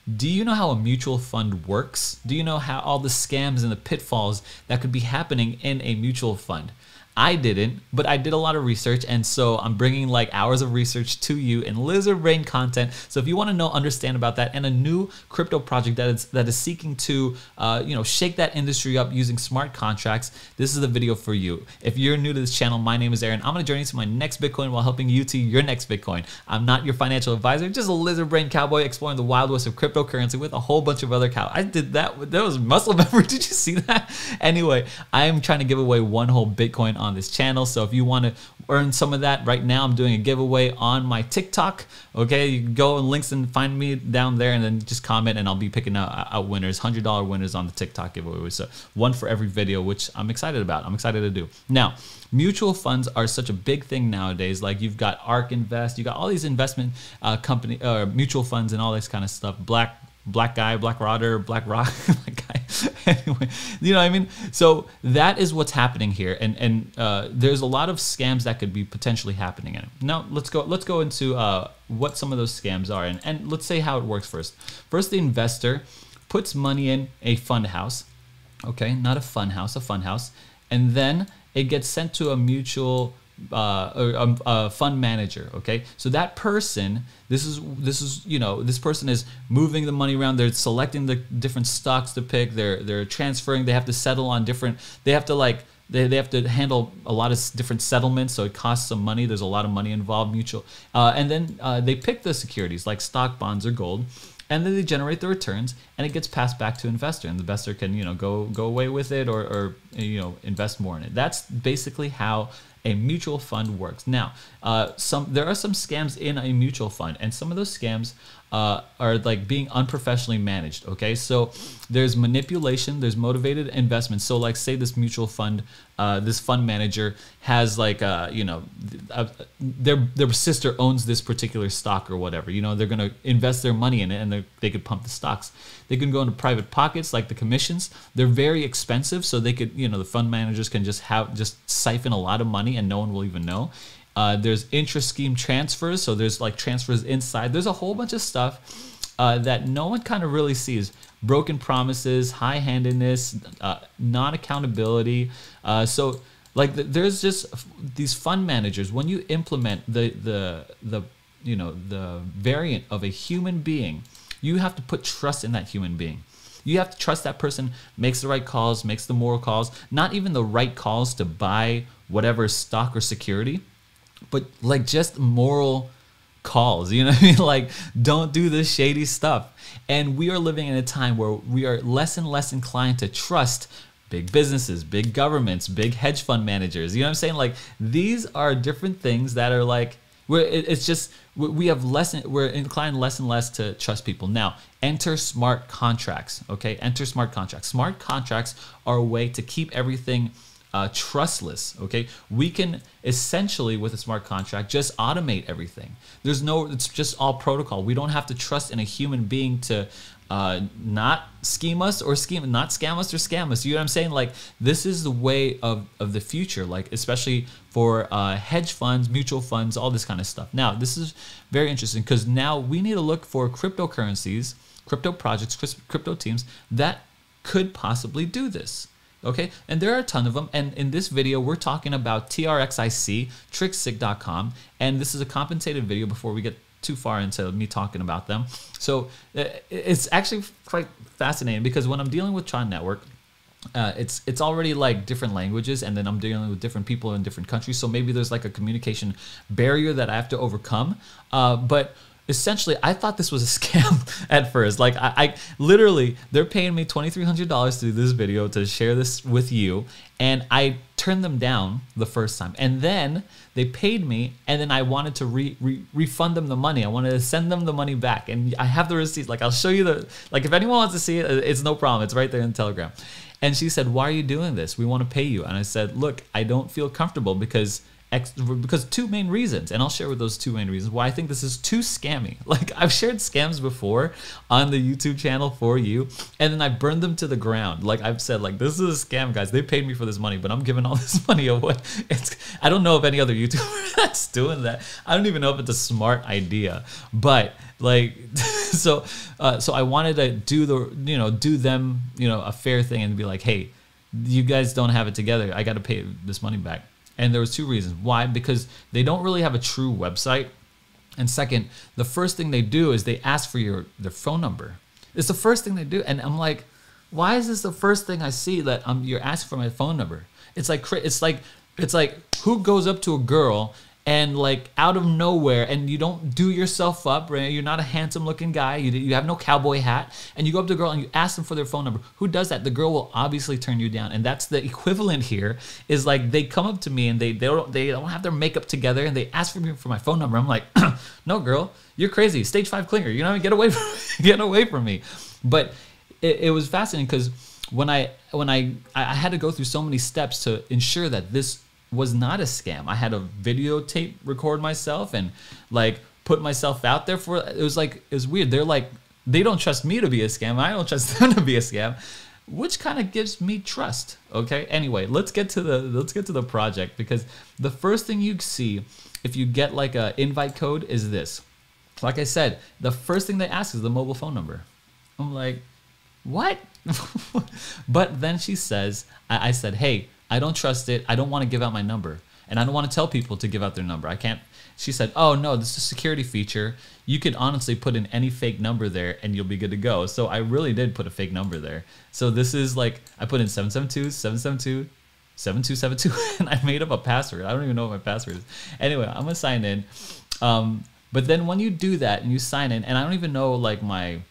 Do you know how a mutual fund works? Do you know how all the scams and the pitfalls that could be happening in a mutual fund? I didn't, but I did a lot of research, and so I'm bringing like hours of research to you in lizard brain content. So if you want to know, understand about that, and a new crypto project that is seeking to shake that industry up using smart contracts, this is the video for you. If you're new to this channel, my name is Aaron. I'm gonna journey you to my next Bitcoin while helping you to your next Bitcoin. I'm not your financial advisor, just a lizard brain cowboy exploring the wild west of cryptocurrency with a whole bunch of other cows. I did that. That was muscle memory. Did you see that? Anyway, I am trying to give away one whole Bitcoin on this channel. So if you want to earn some of that, right now I'm doing a giveaway on my TikTok. Okay, you can go in links and find me down there, and then just comment, and I'll be picking out winners, $100 winners on the TikTok giveaway. So one for every video, which I'm excited about. I'm excited to do. Now, mutual funds are such a big thing nowadays. Like you've got ARK Invest, you got all these investment company mutual funds and all this kind of stuff. Black guy, Black Rotter, Black Rock, Black guy. Anyway, you know what I mean? So that is what's happening here, and there's a lot of scams that could be potentially happening in it. Now let's go into what some of those scams are, and let's say how it works first. First, the investor puts money in a fund house, okay, not a fun house, a fund house, and then it gets sent to a mutual fund manager. Okay, so that person, this person is moving the money around. They're selecting the different stocks to pick. They're transferring. They have to settle on different. They have to handle a lot of different settlements, so it costs some money. There's a lot of money involved. And then they pick the securities like stock, bonds, or gold. And then they generate the returns, and it gets passed back to investor, and the investor can go away with it or invest more in it. That's basically how a mutual fund works. Now, there are some scams in a mutual fund, and some of those scams are like being unprofessionally managed. Okay, so there's manipulation, there's motivated investment. So like say this mutual fund, this fund manager has like their sister owns this particular stock or whatever. They're gonna invest their money in it, and they could pump the stocks. They can go into private pockets, like the commissions. They're very expensive, so they could the fund managers can just siphon a lot of money, and no one will even know. There's intra-scheme transfers, so there's like transfers inside. There's a whole bunch of stuff that no one kind of really sees. Broken promises, high-handedness, non-accountability. So like there's just these fund managers. When you implement the variant of a human being, you have to put trust in that human being. You have to trust that person makes the right calls, makes the moral calls, not even the right calls to buy whatever stock or security, but like just moral calls, you know what I mean? Like, don't do this shady stuff. And we are living in a time where we are less and less inclined to trust big businesses, big governments, big hedge fund managers. You know what I'm saying? Like, these are different things that are like, we're inclined less and less to trust people. Now, enter smart contracts, okay? Enter smart contracts. Smart contracts are a way to keep everything trustless, okay? We can essentially, with a smart contract, just automate everything. It's just all protocol. We don't have to trust in a human being to not scam us or scam us. You know what I'm saying? Like, this is the way of the future, like especially for hedge funds, mutual funds, all this kind of stuff. Now, this is very interesting because now we need to look for cryptocurrencies, crypto projects, crypto teams that could possibly do this. Okay, and there are a ton of them, and in this video we're talking about TRXIC, TRXIC.com, and this is a compensated video before we get too far into me talking about them. So it's actually quite fascinating because when I'm dealing with Tron Network, it's already like different languages, and then I'm dealing with different people in different countries, so maybe there's like a communication barrier that I have to overcome, but essentially, I thought this was a scam at first. Like, I literally, they're paying me $2,300 to do this video, to share this with you, and I turned them down the first time. And then they paid me, and then I wanted to refund them the money. I wanted to send them the money back, and I have the receipt. Like, I'll show you like, if anyone wants to see it, it's no problem. It's right there in Telegram. And she said, "Why are you doing this? We want to pay you." And I said, "Look, I don't feel comfortable because two main reasons," and I'll share with those two main reasons why I think this is too scammy. Like, I've shared scams before on the YouTube channel for you, and then I burned them to the ground. Like, I've said, like, this is a scam, guys. They paid me for this money, but I'm giving all this money away. I don't know of any other YouTuber that's doing that. I don't even know if it's a smart idea, but like, so I wanted to do them, a fair thing and be like, hey, you guys don't have it together. I got to pay this money back. And there was 2 reasons. Why? Because they don't really have a true website. And second, the first thing they do is they ask for their phone number. It's the first thing they do. And I'm like, why is this the first thing I see that you're asking for my phone number? It's like who goes up to a girl and like out of nowhere, and you don't do yourself up, right? You're not a handsome looking guy. You have no cowboy hat, and you go up to a girl and you ask them for their phone number. Who does that? The girl will obviously turn you down, and that's the equivalent here. Is like they come up to me and they don't have their makeup together and they ask for my phone number. I'm like, no, girl, you're crazy. Stage 5 clinger. Get away from me. But it was fascinating because when I had to go through so many steps to ensure that this was not a scam. I had to videotape record myself and like put myself out there for it. Was weird. They're like, they don't trust me to be a scam. I don't trust them to be a scam, which kind of gives me trust. Okay. Anyway, let's get to the project, because the first thing you see if you get like a invite code is this. Like I said, the first thing they ask is the mobile phone number. I'm like, what? But then she says, I said, hey, I don't trust it. I don't want to give out my number. And I don't want to tell people to give out their number. I can't. She said, oh, no, this is a security feature. You could honestly put in any fake number there and you'll be good to go. So I really did put a fake number there. So this is like, I put in 772-772-7272, and I made up a password. I don't even know what my password is. Anyway, I'm going to sign in. But then when you do that and you sign in, and I don't even know like my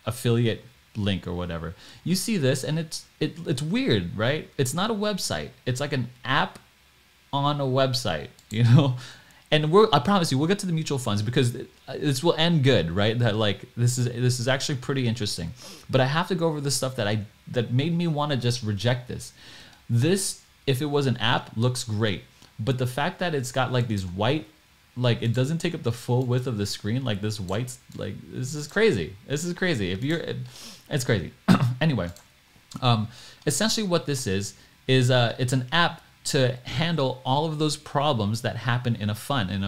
affiliate link or whatever, you see this and it's weird, right? It's not a website. It's like an app on a website, and I promise you we'll get to the mutual funds because this will end good, right? That like this is actually pretty interesting. But I have to go over the stuff that made me want to just reject this. This, if it was an app, looks great, but the fact that it's got like these white, like it doesn't take up the full width of the screen, like this white, like this is crazy. It's crazy. Anyway, essentially what this is it's an app to handle all of those problems that happen in a fund, in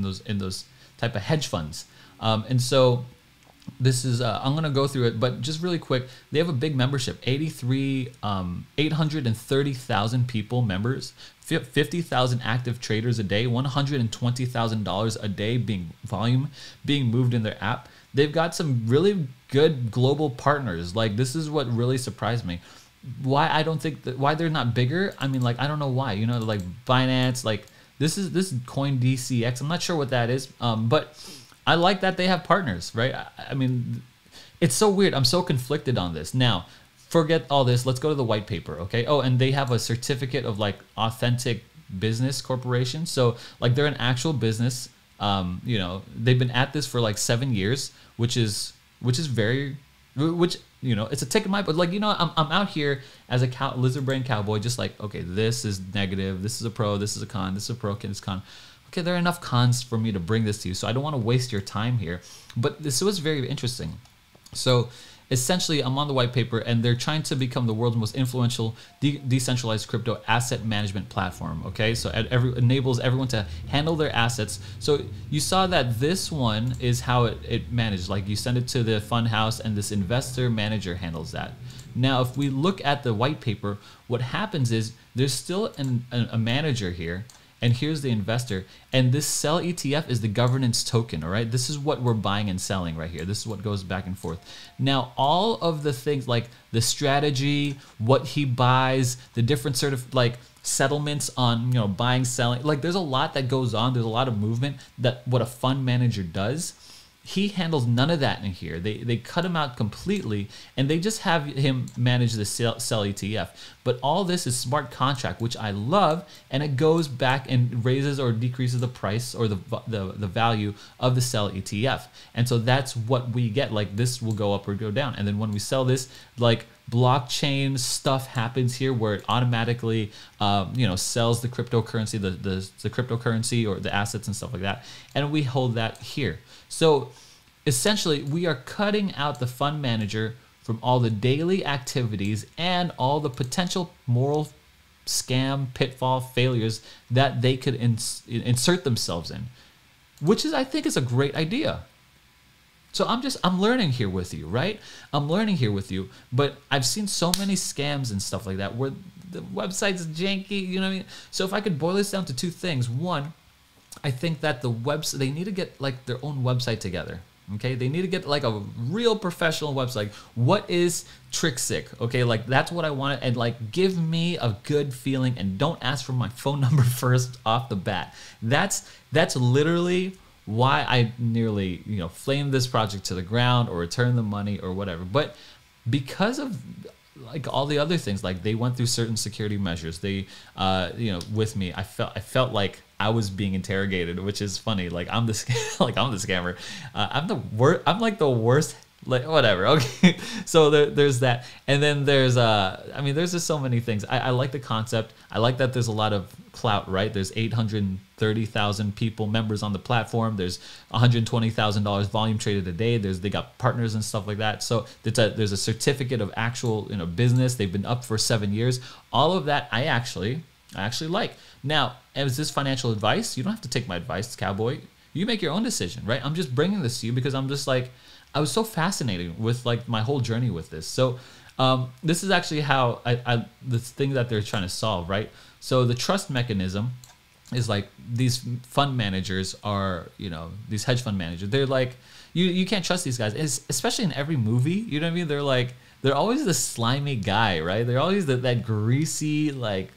those type of hedge funds. And so this is I'm gonna go through it, but just really quick, they have a big membership, 830,000 people members, 50,000 active traders a day, $120,000 a day being moved in their app. They've got some really good global partners. Like this is what really surprised me. Why they're not bigger? I mean, like I don't know why. Like Binance, like this CoinDCX. I'm not sure what that is. But I like that they have partners, right? I mean, it's so weird. I'm so conflicted on this. Now, forget all this. Let's go to the white paper, okay? Oh, and they have a certificate of like authentic business corporation. So like they're an actual business. They've been at this for like 7 years, which is very, it's a tick in my, but like, I'm out here as a lizard brain cowboy, just like, okay, this is negative. This is a pro, this is a con, this is a pro, this is a con. Okay, there are enough cons for me to bring this to you, so I don't want to waste your time here. But this was very interesting. So essentially, I'm on the white paper, and they're trying to become the world's most influential decentralized crypto asset management platform. Okay, so enables everyone to handle their assets. So you saw that this one is how it managed. Like you send it to the fund house, and this investor manager handles that. Now, if we look at the white paper, what happens is there's still a manager here. And here's the investor, and this sell ETF is the governance token, all right? This is what we're buying and selling right here. This is what goes back and forth. Now, all of the things like the strategy, what he buys, the different sort of like settlements on, buying, selling, like there's a lot that goes on. There's a lot of movement that what a fund manager does. He handles none of that in here. They cut him out completely, and they just have him manage the sell ETF. But all this is smart contract, which I love, and it goes back and raises or decreases the price or the value of the sell ETF. And so that's what we get. Like this will go up or go down. And then when we sell this, like blockchain stuff happens here where it automatically sells the cryptocurrency, the cryptocurrency or the assets and stuff like that. And we hold that here. So essentially, we are cutting out the fund manager from all the daily activities and all the potential moral scam, pitfall, failures that they could insert themselves in, which is, I think, is a great idea. So I'm learning here with you, right? I'm learning here with you, but I've seen so many scams and stuff like that where the website's janky, you know what I mean? So if I could boil this down to two things. One, I think that they need to get like their own website together. Okay, they need to get like a real professional website. What is TRXIC? Okay, like that's what I want, and like give me a good feeling, and don't ask for my phone number first off the bat. That's literally why I nearly, you know, flamed this project to the ground or returned the money or whatever. But because of like all the other things, like they went through certain security measures. They, you know, with me, I felt like I was being interrogated, which is funny. Like I'm the scammer. I'm the worst. I'm like the worst. Like whatever. Okay. So there's that, and then there's I mean, there's just so many things. I like the concept. I like that there's a lot of clout, right? There's 830,000 people members on the platform. There's $120,000 volume traded a day. They got partners and stuff like that. So there's a certificate of actual, you know, business. They've been up for 7 years. All of that I actually like. Now, is this financial advice? You don't have to take my advice, cowboy. You make your own decision, right? I'm just bringing this to you because I'm just like, I was so fascinated with like my whole journey with this. So this is actually how the thing that they're trying to solve, right? So the trust mechanism is like these fund managers are, you know, these hedge fund managers. They're like, you can't trust these guys, especially in every movie. You know what I mean? They're always the slimy guy, right? They're always that greasy, like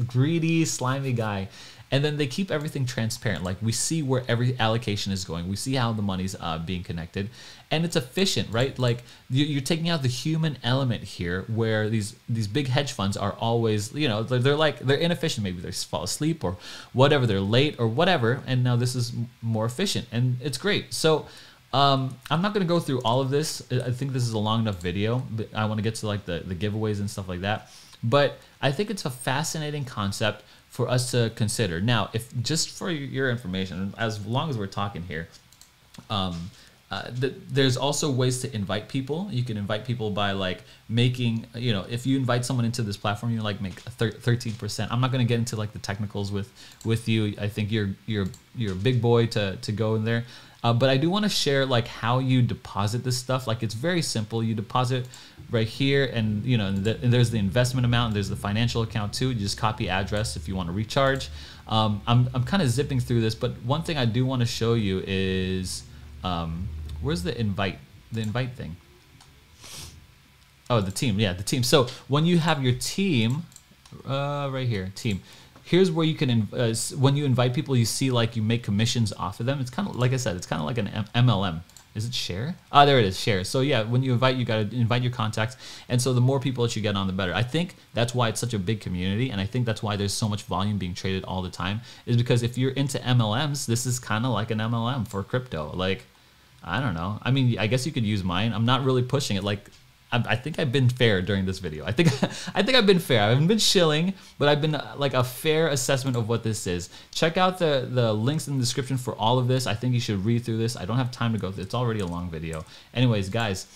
greedy, slimy guy. And then they keep everything transparent. Like we see where every allocation is going. We see how the money's being connected, and it's efficient, right? Like you're taking out the human element here, where these big hedge funds are always, you know, they're inefficient. Maybe they fall asleep or whatever. They're late or whatever. And now this is more efficient, and it's great. So I'm not going to go through all of this. I think this is a long enough video. But I want to get to like the giveaways and stuff like that. But I think it's a fascinating concept for us to consider. Now, if just for your information, as long as we're talking here, there's also ways to invite people. You can invite people by like making, you know, if you invite someone into this platform, you like make 13%. I'm not going to get into like the technicals with you. I think you're a big boy to go in there. But I do want to share like how you deposit this stuff. Like it's very simple. You deposit right here, and you know, and there's the investment amount, and there's the financial account too. You just copy address if you want to recharge. I'm kind of zipping through this, but one thing I do want to show you is where's the invite thing? Oh, the team. Yeah, the team. So when you have your team, right here, team. Here's where you can, when you invite people, you see like you make commissions off of them. It's kind of, like I said, it's kind of like an MLM. Is it share? Ah, there it is, share. So yeah, when you invite, you got to invite your contacts. And so the more people that you get on, the better. I think that's why it's such a big community. And I think that's why there's so much volume being traded all the time, is because if you're into MLMs, this is kind of like an MLM for crypto. Like, I don't know. I mean, I guess you could use mine. I'm not really pushing it. Like, I think I've been fair during this video. I think I've been fair. I haven't been shilling, but I've been like a fair assessment of what this is. Check out the links in the description for all of this. I think you should read through this. I don't have time to go through. It's already a long video. Anyways, guys,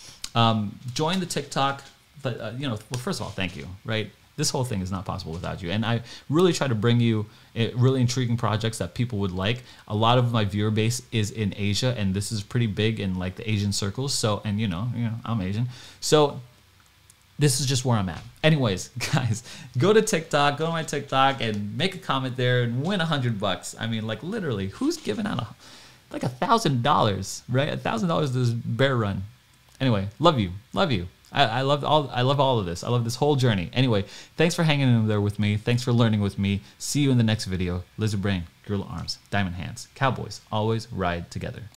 join the TikTok. But you know, well, first of all, thank you. Right. This whole thing is not possible without you. And I really try to bring you really intriguing projects that people would like. A lot of my viewer base is in Asia, and this is pretty big in like the Asian circles. So, and you know, I'm Asian. So this is just where I'm at. Anyways, guys, go to TikTok, go to my TikTok and make a comment there and win $100. I mean, like literally, who's giving out like $1,000, right? $1,000 to this bear run. Anyway, love you. Love you. I love all of this. I love this whole journey. Anyway, thanks for hanging in there with me. Thanks for learning with me. See you in the next video. Lizard brain, gorilla arms, diamond hands. Cowboys always ride together.